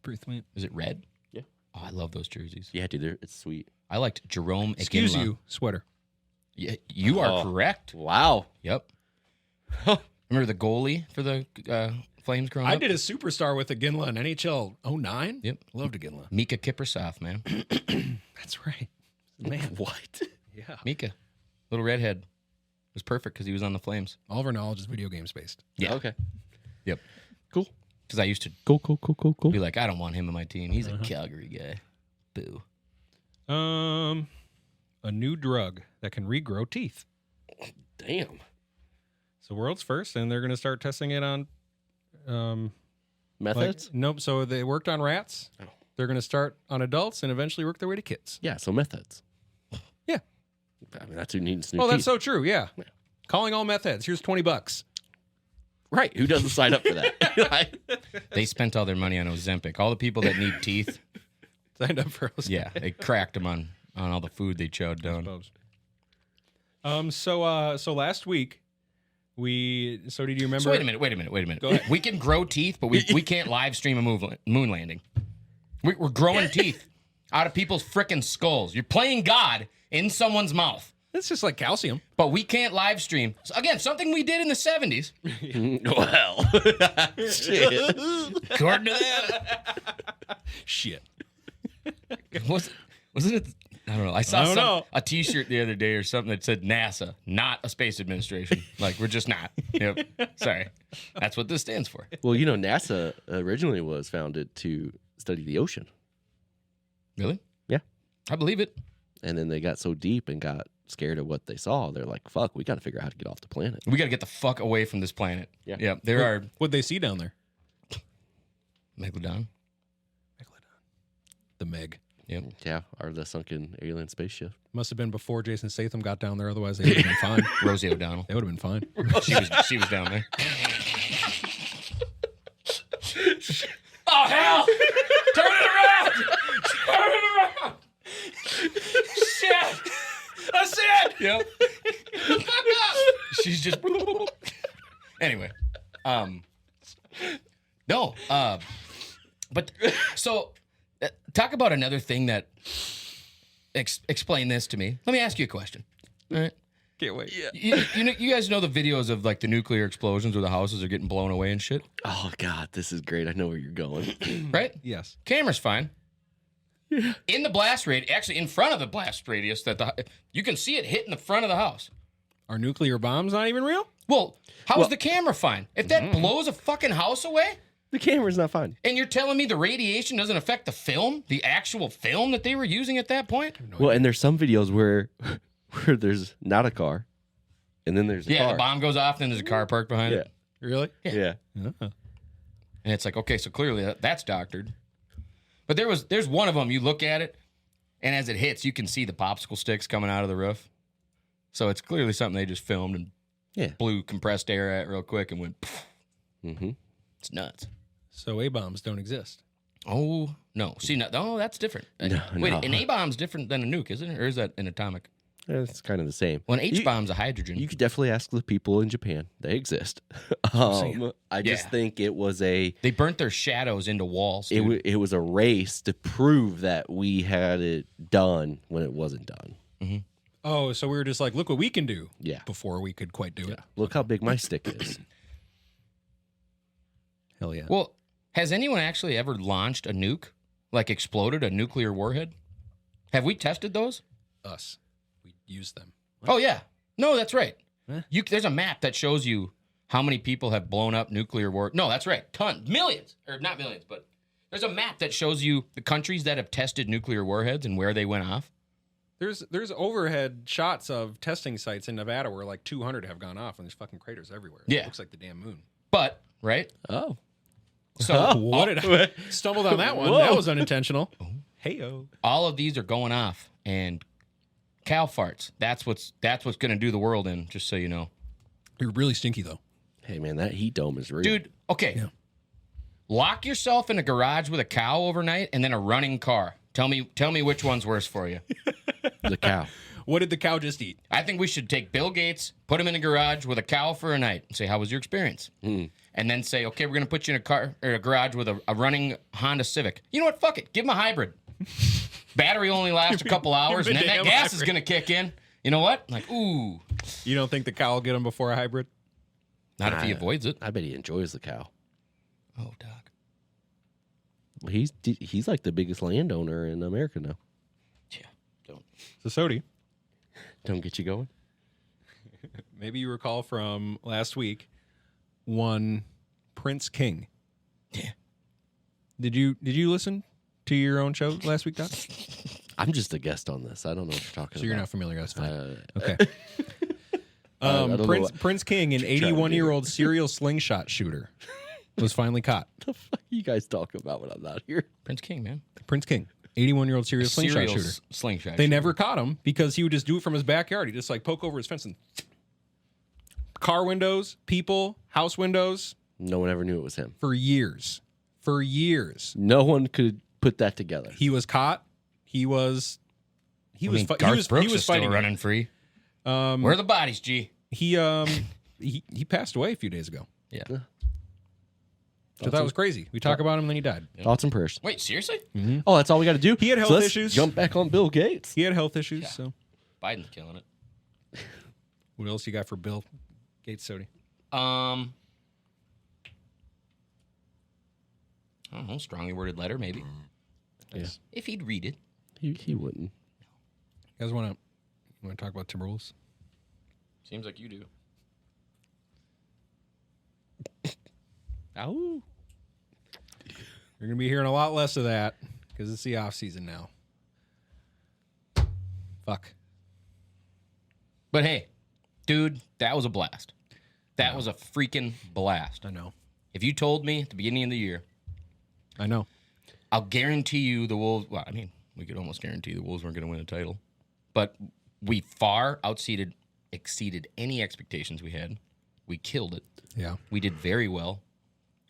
Pretty sweet. Is it red? Yeah. Oh, I love those jerseys. yeah, dude, it's sweet. I liked Jerome Excuse Iginla. you, sweater. Yeah, you are Oh. correct. Wow. Yep. Remember the goalie for the Flames growing I up? did a superstar with Iginla in NHL 09. Yep. Loved Iginla. Mika Kiprusoff, man. That's right. Man. What? Yeah. Mika, little redhead. It was perfect because he was on the Flames. All of our knowledge is video games based. Yeah. Okay. Yep. Cool. Because I used to Cool. be like, I don't want him on my team. He's a Calgary guy. Boo. A new drug that can regrow teeth. Damn. So world's first, and they're going to start testing it on. Methods? Nope. So they worked on rats. Oh. They're going to start on adults and eventually work their way to kids. Yeah, so methods. Yeah. I mean, that's who needs new Oh, that's teeth. so true. Yeah. Yeah. Calling all meth heads. Here's $20. Right. Who doesn't sign up for that? They spent all their money on Ozempic. All the people that need teeth, Signed up for us. yeah, they cracked them on all the food they chowed down. So last week so did you remember? So wait a minute. Go ahead. We can grow teeth, but we can't live stream a moon landing. We're growing teeth out of people's frickin' skulls. You're playing God in someone's mouth, It's just like calcium. but we can't live stream. So again, something we did in the 70s. Well. Shit. According to that, Shit. wasn't it? I don't know. I saw I don't know. a T-shirt the other day or something that said NASA, not a space administration. Like we're just not. Yep. Sorry, that's what this stands for. Well, you know, NASA originally was founded to study the ocean. Really? Yeah. I believe it. And then they got so deep and got scared of what they saw. They're like, fuck, we got to figure out how to get off the planet. We got to get the fuck away from this planet. Yeah. There are What'd they see down there? Megalodon. The Meg. Yep. Yeah, or the sunken alien spaceship. Must have been before Jason Statham got down there. Otherwise, they would have been fine. Rosie O'Donnell. They would have been fine. She was down there. Oh hell! Turn it around! Turn it around! Shit! That's it! Yep. She's just anyway. No. But so talk about another thing that explain this to me. Let me ask you a question. All right. Can't wait. You guys know the videos of like the nuclear explosions where the houses are getting blown away and shit, Oh, God, this is great. I know where you're going. right? Yes. Camera's fine. In the blast radius, actually in front of the blast radius, you can see it hitting the front of the house. Are nuclear bombs not even real? Well, how's the camera fine? If that blows a fucking house away, The camera's not fine. and you're telling me the radiation doesn't affect the film, the actual film that they were using at that point? Well, and there's some videos where there's not a car, and then there's a Yeah, car. the bomb goes off, and then there's a car parked behind Yeah. it. Really? Yeah. And it's like, okay, so clearly that's doctored. But there's one of them, you look at it, and as it hits, you can see the popsicle sticks coming out of the roof. So it's clearly something they just filmed and Yeah. blew compressed air at real quick and went, poof. Mm-hmm. It's nuts. So A-bombs don't exist. Oh, no. See, that's different. No, Wait, no. an A-bomb's different than a nuke, isn't it? Or is that an atomic? It's kind of the same. Well, an H-bomb's a hydrogen. You could definitely ask the people in Japan. They exist. I just Yeah. think it was a They burnt their shadows into walls. Dude. it was a race to prove that we had it done when it wasn't done. Oh, so we were just like, look what we can do. Yeah. Before we could quite do it. Look how big my stick is. Hell yeah. Well, has anyone actually ever launched a nuke? Like exploded a nuclear warhead? Have we tested those? Us. We use them. Oh, yeah. No, that's right. Huh? There's a map that shows you how many people have blown up nuclear war. No, that's right. Millions. Or not millions, but there's a map that shows you the countries that have tested nuclear warheads and where they went off. There's overhead shots of testing sites in Nevada where like 200 have gone off and there's fucking craters everywhere. Yeah. It looks like the damn moon. But, right? Oh. So What did I stumbled on that one? Whoa. That was unintentional. Hey-o. all of these are going off and cow farts. That's what's going to do the world in, just so you know. You're really stinky though. Hey man, that heat dome is real. Dude, okay. Yeah. Lock yourself in a garage with a cow overnight and then a running car. Tell me which one's worse for you. The cow. What did the cow just eat? I think we should take Bill Gates, put him in a garage with a cow for a night, and say, "How was your experience?" And then say, "Okay, we're going to put you in a car or a garage with a running Honda Civic. You know what? Fuck it. Give him a hybrid. Battery only lasts a couple hours, and then that gas is going to kick in. You know what? Like, ooh. You don't think the cow will get him before a hybrid? Not if he avoids it. I bet he enjoys the cow. Oh, Doc. Well, he's like the biggest landowner in America now. Yeah. Don't. So, Sodi, Don't get you going. maybe you recall from last week, one Prince King. Yeah. Did you listen to your own show last week, Doc? I'm just a guest on this. I don't know what you're talking So you're about. not familiar. That's fine. Okay. Okay. I don't know Prince King, an 81-year-old serial slingshot shooter, was finally caught. What the fuck you guys talk about when I'm not here? Prince King, man. Prince King, 81-year-old serial slingshot shooter. Slingshot. They never caught him because he would just do it from his backyard. He'd just like poke over his fence and car windows, people, house windows No one ever knew it was him. for years. For years. No one could put that together. He was caught. He was Garth Brooks is still fighting. running free. Where are the bodies, G? He passed away a few days ago. Yeah. So that was crazy. We talk about him, and then he died. Thoughts and prayers. Wait, seriously? Oh, that's all we got to do? He had health let's issues. Jump back on Bill Gates. He had health issues. So Biden's killing it. what else you got for Bill Gates, Sodi? I don't know. Strongly worded letter, maybe. Yeah. If he'd read it. He wouldn't. You guys want to talk about Timberwolves? Seems like you do. Ow. You're going to be hearing a lot less of that because it's the off season now. Fuck. But hey, dude, that was a blast. That was a freaking blast. I know. If you told me at the beginning of the year, I know. I'll guarantee you the Wolves. Well, I mean, we could almost guarantee the Wolves weren't going to win a title, but we far exceeded any expectations we had. We killed it. Yeah. We did very well,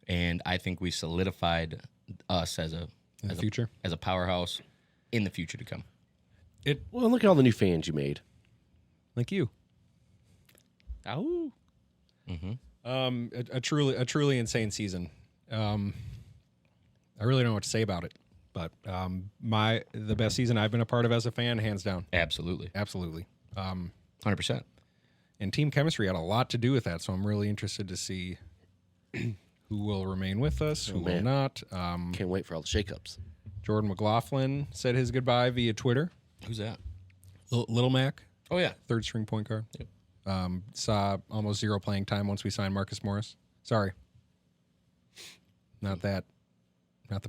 and I think we solidified us as a future as a powerhouse in the future to come. Well, look at all the new fans you made. Like you. Ow. A truly insane season. I really don't know what to say about it, but the best season I've been a part of as a fan, hands down. Absolutely. 100%. And team chemistry had a lot to do with that, so I'm really interested to see who will remain with us, who will not. Can't wait for all the shakeups. Jordan McLaughlin said his goodbye via Twitter. Who's that? Little Mac, Oh, yeah. third string point guard. Yep. Saw almost zero playing time once we signed Marcus Morris. Sorry. Not the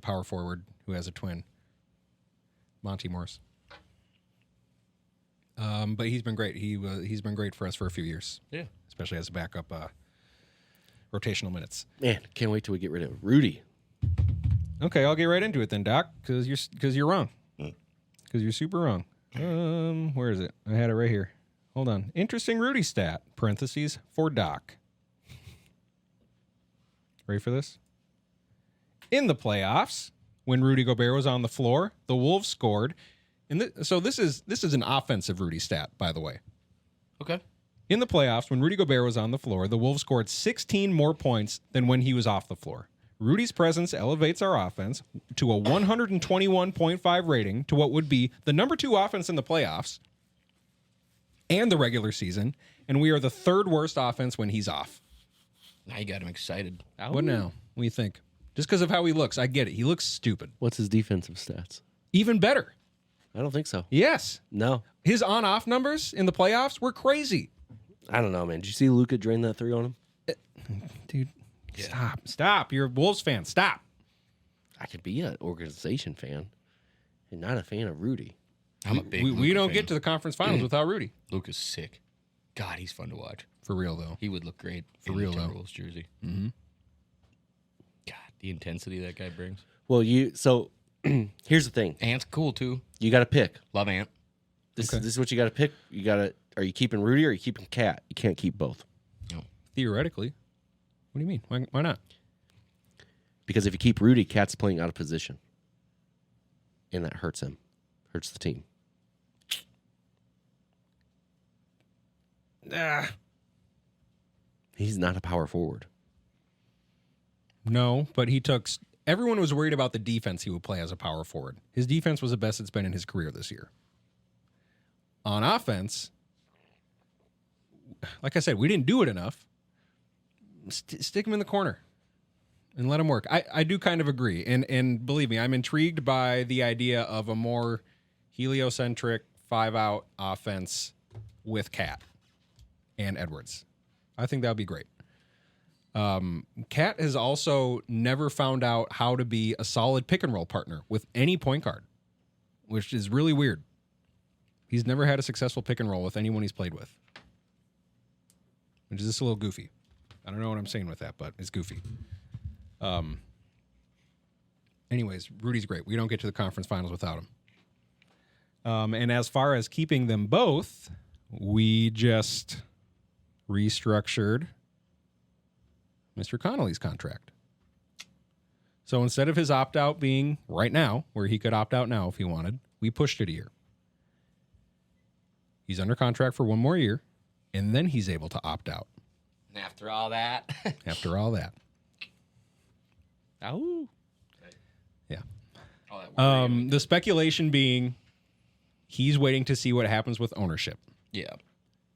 power forward who has a twin. Monty Morris. But he's been great. He's been great for us for a few years. Yeah. Especially as a backup rotational minutes. Man, can't wait till we get rid of Rudy. Okay, I'll get right into it then, Doc, because you're wrong. Because you're super wrong. Where is it? I had it right here. Hold on. Interesting Rudy stat, parentheses, for Doc. Ready for this? In the playoffs, when Rudy Gobert was on the floor, the Wolves scored. So this is an offensive Rudy stat, by the way. Okay. In the playoffs, when Rudy Gobert was on the floor, the Wolves scored 16 more points than when he was off the floor. Rudy's presence elevates our offense to a 121.5 rating to what would be the number 2 offense in the playoffs and the regular season, and we are the third worst offense when he's off. Now you got him excited. What now? What do you think? Just because of how he looks. I get it. He looks stupid. What's his defensive stats? Even better. I don't think so. Yes. No. His on-off numbers in the playoffs were crazy. I don't know, man. Did you see Luka drain that 3 on him? Dude, stop. You're a Wolves fan. Stop. I could be an organization fan and not a fan of Rudy. I'm a big We Luka don't fan. get to the conference finals without Rudy. Luka's sick. God, he's fun to watch. For real, though. He would look great For in real, the though. Timberwolves jersey. God, the intensity that guy brings. Well, here's the thing. Ant's cool, too. You got to pick. Love Ant. This is what you got to pick. Are you keeping Rudy or are you keeping Cat? You can't keep both. Theoretically. What do you mean? Why not? Because if you keep Rudy, Cat's playing out of position. And that hurts him. Hurts the team. He's not a power forward. No, but he took. Everyone was worried about the defense he would play as a power forward. His defense was the best it's been in his career this year. On offense, like I said, we didn't do it enough. Stick him in the corner and let him work. I do kind of agree. And believe me, I'm intrigued by the idea of a more heliocentric 5-out offense with Cat and Edwards. I think that would be great. Cat has also never found out how to be a solid pick and roll partner with any point guard, which is really weird. He's never had a successful pick and roll with anyone he's played with, which is just a little goofy. I don't know what I'm saying with that, but it's goofy. Anyways, Rudy's great. We don't get to the conference finals without him. And as far as keeping them both, we just restructured Mr. Connolly's contract. So instead of his opt-out being right now, where he could opt out now if he wanted, we pushed it a year. He's under contract for 1 more year, and then he's able to opt out. And after all that. After all that. Oh. Yeah. All that The speculation being he's waiting to see what happens with ownership. yeah.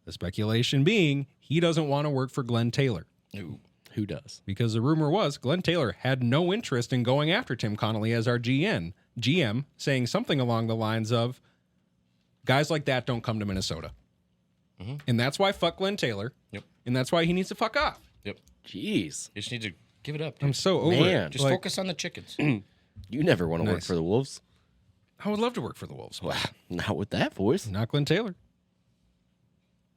The speculation being he doesn't want to work for Glenn Taylor. Ooh. Who does? Because the rumor was Glenn Taylor had no interest in going after Tim Connolly as our GM, saying something along the lines of, guys like that don't come to Minnesota. Mm-hmm. And that's why fuck Glenn Taylor. Yep. And that's why he needs to fuck off. Yep. Jeez. You just need to give it up. Dude. I'm so over Man. it. Just Like, focus on the chickens. You never want to work Nice. for the Wolves. I would love to work for the Wolves. Wow. Not with that voice. Not Glenn Taylor.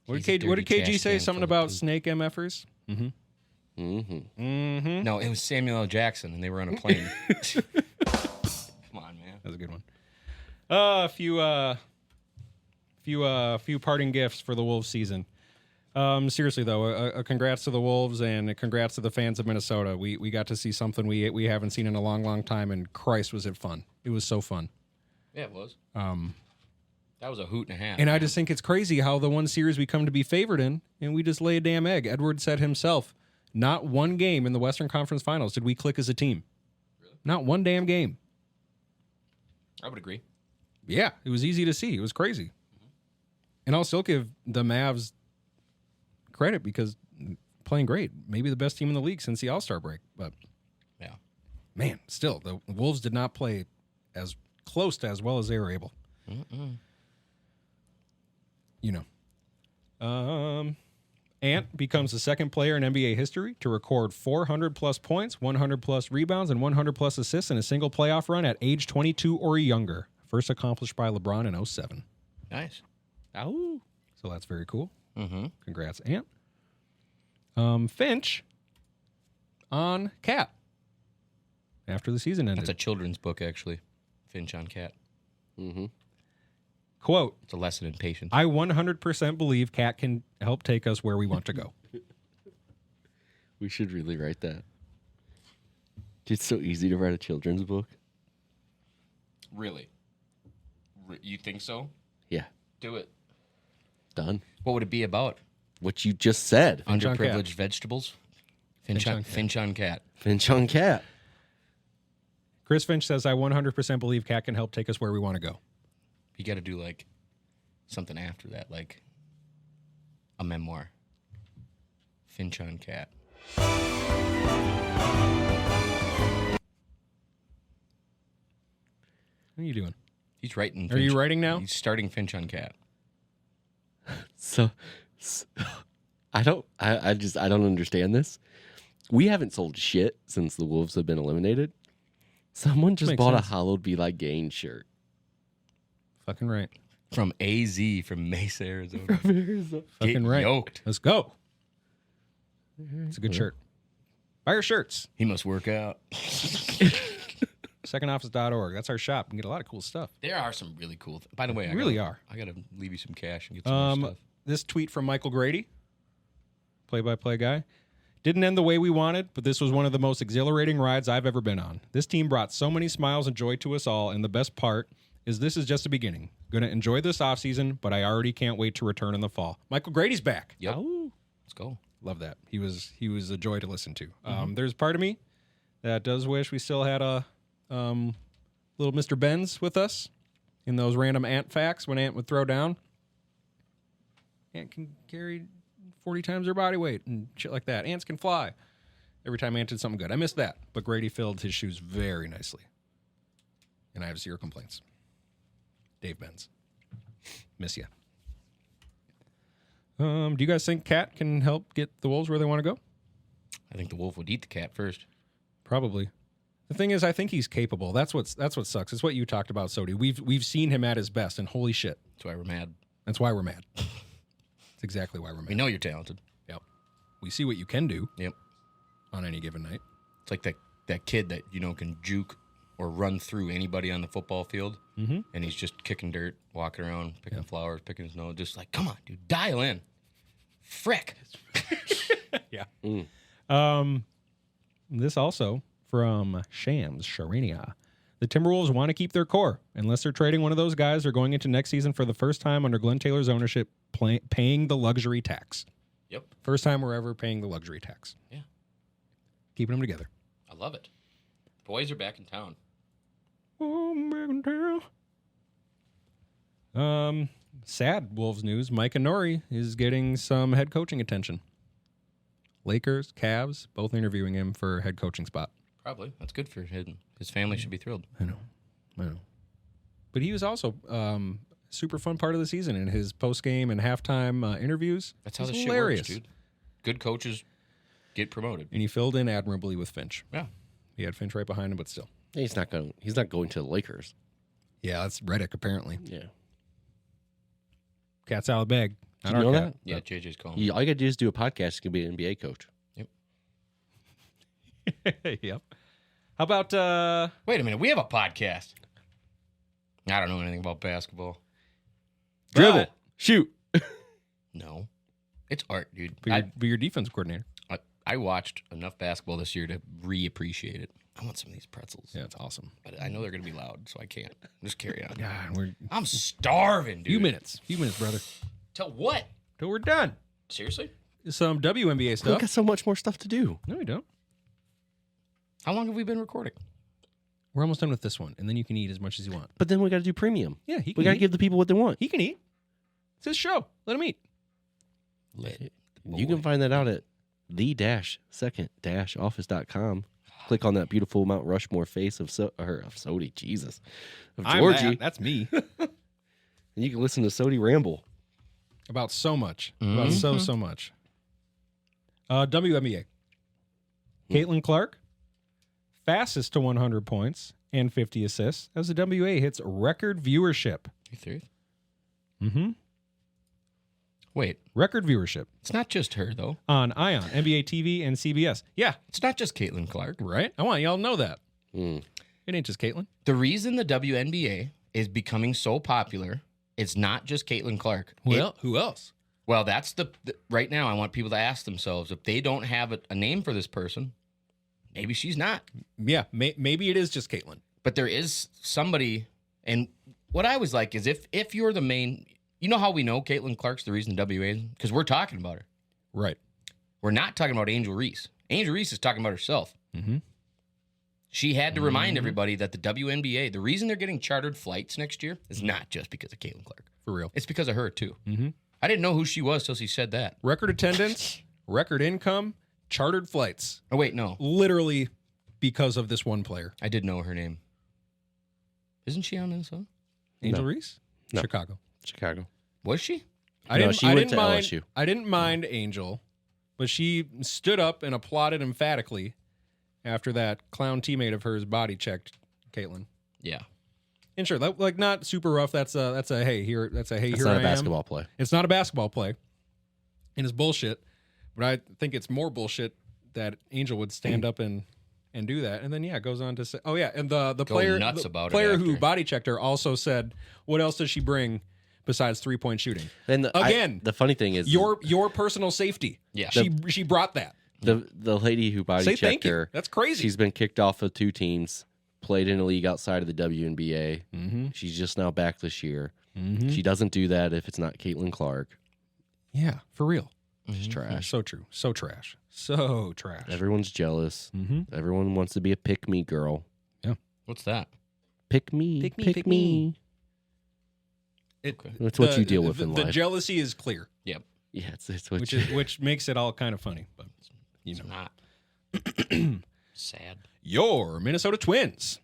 What He's a did KG dirty say? trash can Something full of about poop. snake MFers? Mm-hmm. Mm-hmm. Mm-hmm. No, it was Samuel L. Jackson, and they were on a plane. Come on, man. That's a good one. A few parting gifts for the Wolves season. Seriously though, a congrats to the Wolves and a congrats to the fans of Minnesota. We got to see something we haven't seen in a long, long time, and Christ was it fun. It was so fun. Yeah, it was. That was a hoot and a half. And I just think it's crazy how the one series we come to be favored in, and we just lay a damn egg. Edwards said himself, not one game in the Western Conference Finals did we click as a team. Really? Not one damn game. I would agree. Yeah, it was easy to see. It was crazy. Mm-hmm. And I'll still give the Mavs credit because playing great. Maybe the best team in the league since the All-Star break. But, Yeah. man, still, the Wolves did not play as close to as well as they were able. Mm-mm. You know. Ant becomes the second player in NBA history to record 400-plus points, 100-plus rebounds, and 100-plus assists in a single playoff run at age 22 or younger. First accomplished by LeBron in 2007. Nice. Ow. So that's very cool. Mm-hmm. Congrats, Ant. Finch on Cat after the season ended. That's a children's book, actually. Finch on Cat. Mm-hmm. Quote, It's a lesson in patience. I 100% believe Cat can help take us where we want to go. We should really write that. It's so easy to write a children's book. Really? You think so? Yeah. Do it. Done. What would it be about? What you just said. Finch on Underprivileged vegetables? Finch on Cat. Finch on Cat. Chris Finch says, I 100% believe Cat can help take us where we want to go. You got to do like something after that, like a memoir. Finch on Cat. What are you doing? He's writing. Are you writing now? He's starting Finch on Cat. So I don't understand this. We haven't sold shit since the Wolves have been eliminated. Someone just Makes bought sense. a Hallowed Be Like Gaines shirt. Fucking right. From AZ from Mesa, Arizona. Fucking Get right. yoked. Let's go. It's a good shirt. Buy your shirts. He must work out. Secondoffice.org. That's our shop. You can get a lot of cool stuff. There are some really cool. By the way, Really I gotta leave you some cash and get some more stuff. This tweet from Michael Grady, play-by-play guy. Didn't end the way we wanted, but this was one of the most exhilarating rides I've ever been on. This team brought so many smiles and joy to us all, and the best part is this is just the beginning. Going to enjoy this offseason, but I already can't wait to return in the fall. Michael Grady's back. Yep. Let's go. Love that. He was a joy to listen to. There's part of me that does wish we still had a little Mr. Benz with us in those random ant facts when Ant would throw down. Ant can carry 40 times their body weight and shit like that. Ants can fly. Every time Ant did something good. I missed that. But Grady filled his shoes very nicely. And I have 0 complaints. Dave Benz. Miss ya. Do you guys think Cat can help get the Wolves where they want to go? I think the wolf would eat the cat first. Probably. The thing is, I think he's capable. That's what sucks. It's what you talked about, Sodi. We've seen him at his best, and holy shit. That's why we're mad. That's why we're mad. That's exactly why we're mad. We know you're talented. Yep. We see what you can do. Yep. On any given night. It's like that kid that, can juke or run through anybody on the football field, and he's just kicking dirt, walking around, picking flowers, picking his nose, just like, come on, dude, dial in. Frick. Yeah. This also from Shams Sharania. The Timberwolves want to keep their core. Unless they're trading one of those guys, they're going into next season for the first time under Glenn Taylor's ownership paying the luxury tax. Yep. First time we're ever paying the luxury tax. Yeah. Keeping them together. I love it. The boys are back in town. Oh, back in town. Sad Wolves news. Mike Nori is getting some head coaching attention. Lakers, Cavs, both interviewing him for head coaching spot. Probably. That's good for him. His family should be thrilled. I know. But he was also super fun part of the season in his post-game and halftime interviews. That's how this hilarious. shit works, dude. Good coaches get promoted. And he filled in admirably with Finch. Yeah. He had Finch right behind him, but still. He's not going to the Lakers. Yeah, that's Reddick, apparently. Yeah. Cat's out of the bag. Did you know that? Yeah, JJ's calling. All you got to do is do a podcast. You can be an NBA coach. Yep. Yep. How about... Wait a minute. We have a podcast. I don't know anything about basketball. Dribble. Shoot. No. It's art, dude. Be your defense coordinator. I watched enough basketball this year to reappreciate it. I want some of these pretzels. Yeah, it's awesome. But I know they're going to be loud, so I can't. Just carry on. God, I'm starving, dude. Few minutes, brother. Till what? Till we're done. Seriously? Some WNBA We've stuff. got so much more stuff to do. No, we don't. How long have we been recording? We're almost done with this one, and then you can eat as much as you want. But then we got to do premium. Yeah, We got to give the people what they want. He can eat. It's his show. Let him eat. Lit. You can find that out at the-second-office.com. Click on that beautiful Mount Rushmore face of Sodi, Jesus, of Georgie. That's me. And you can listen to Sodi ramble. About so much. About so much. WNBA. Caitlin Clark, fastest to 100 points and 50 assists as the WA hits record viewership. You serious? Mm-hmm. Wait. Record viewership. It's not just her, though. On ION, NBA TV, and CBS. Yeah. It's not just Caitlin Clark. Right? I want y'all to know that. It ain't just Caitlin. The reason the WNBA is becoming so popular, it's not just Caitlin Clark. Well, who else? Well, that's the right now. I want people to ask themselves if they don't have a name for this person. Maybe she's not. Yeah, maybe it is just Caitlin. But there is somebody, and what I was like is if you're the main, you know how we know Caitlin Clark's the reason the WA is? Because we're talking about her. Right. We're not talking about Angel Reese. Angel Reese is talking about herself. Mm-hmm. She had to remind everybody that the WNBA, the reason they're getting chartered flights next year is not just because of Caitlin Clark. For real. It's because of her, too. Mm-hmm. I didn't know who she was till she said that. Record attendance, record income, chartered flights. Oh, wait, no. Literally because of this one player. I did know her name. Isn't she on Minnesota? Angel Reese? No. Chicago. Was she? She went to LSU. I didn't mind Angel, but she stood up and applauded emphatically after that clown teammate of hers body checked Caitlin. Yeah. And sure, like not super rough. That's a hey here. That's a hey It's here. not I a basketball am. play. It's not a basketball play, and it's bullshit. But I think it's more bullshit that Angel would stand up and do that, and then goes on to say, oh yeah, and the player nuts the about it player who after. body checked her also said, what else does she bring besides 3-point shooting? Then the funny thing is Your personal safety. Yeah. She brought that. the lady who body Say checked thank you. her. That's crazy. She's been kicked off of 2 teams, played in a league outside of the WNBA. Mm-hmm. She's just now back this year. Mm-hmm. She doesn't do that if it's not Caitlin Clark. Yeah, for real. She's trash. So true. So trash. So trash. Everyone's jealous. Mm-hmm. Everyone wants to be a pick-me girl. What's that? Pick me. Pick me, Pick pick me. me. That's what you deal with in the life. jealousy is clear, Yep. Yeah, it's what which makes it all kind of funny. But It's not. Sad. Your Minnesota Twins.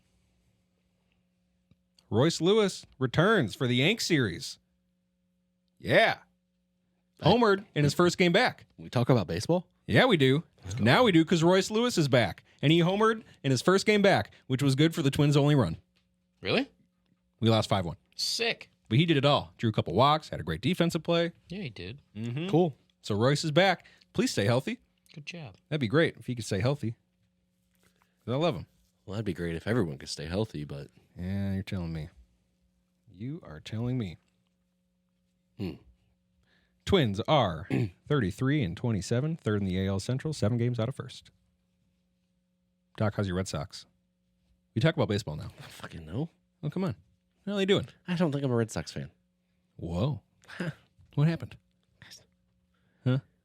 Royce Lewis returns for the Yank series. Yeah. Homered in his first game back. we talk about baseball. Yeah, we do. Now we do because Royce Lewis is back. And he homered in his first game back, which was good for the Twins' only run. Really? We lost 5-1. Sick. But he did it all. Drew a couple walks, had a great defensive play. Yeah, he did. Mm-hmm. Cool. So Royce is back. Please stay healthy. Good job. That'd be great if he could stay healthy. 'Cause I love him. Well, that'd be great if everyone could stay healthy, but Yeah, you're telling me. You are telling me. Twins are 33-27, third in the AL Central, 7 games out of first. Doc, how's your Red Sox? We talk about baseball now. I don't fucking know. Oh, come on. How are they doing? I don't think I'm a Red Sox fan. Whoa. What happened?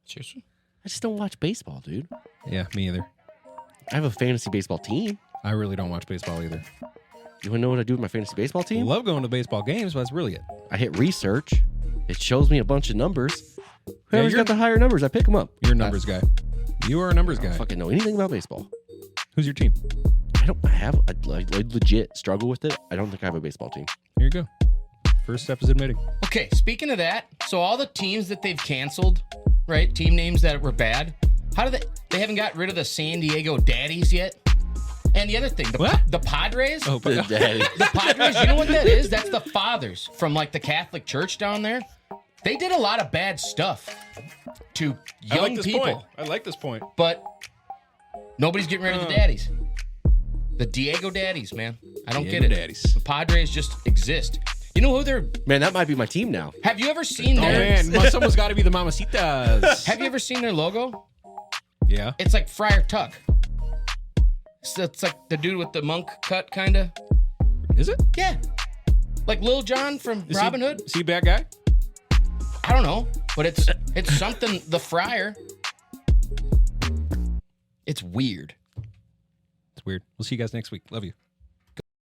Seriously? I just don't watch baseball, dude. Yeah, me either. I have a fantasy baseball team. I really don't watch baseball either. You want to know what I do with my fantasy baseball I team? love going to baseball games, but that's really it. I hit research. It shows me a bunch of numbers. Whoever's you're- got the higher numbers, I pick them up. You're a numbers guy. You are a numbers I don't guy. fucking know anything about baseball. Who's your team? I legit struggle with it. I don't think I have a baseball team. Here you go. First step is admitting. Okay, speaking of that, so all the teams that they've canceled, right? Team names that were bad. How do they haven't got rid of the San Diego Daddies yet? And the other thing, What? the Padres. Oh, but Daddy. The Padres, you know what that is? That's the fathers from like the Catholic Church down there. They did a lot of bad stuff to I young like this people, point. I like this point. but nobody's getting rid of the daddies. The Diego Daddies, man. I don't Diego get it. Daddies. The Padres just exist. You know who they're? Man, that might be my team now. Have you ever seen Oh, their? man. Someone's got to be the Mamacitas. Have you ever seen their logo? Yeah. It's like Friar Tuck. So it's like the dude with the monk cut, kind of. Is it? Yeah. Like Lil Jon from Is Robin he, Hood. Is he a bad guy? I don't know, but it's something. The Friar. It's weird. It's weird. We'll see you guys next week. Love you.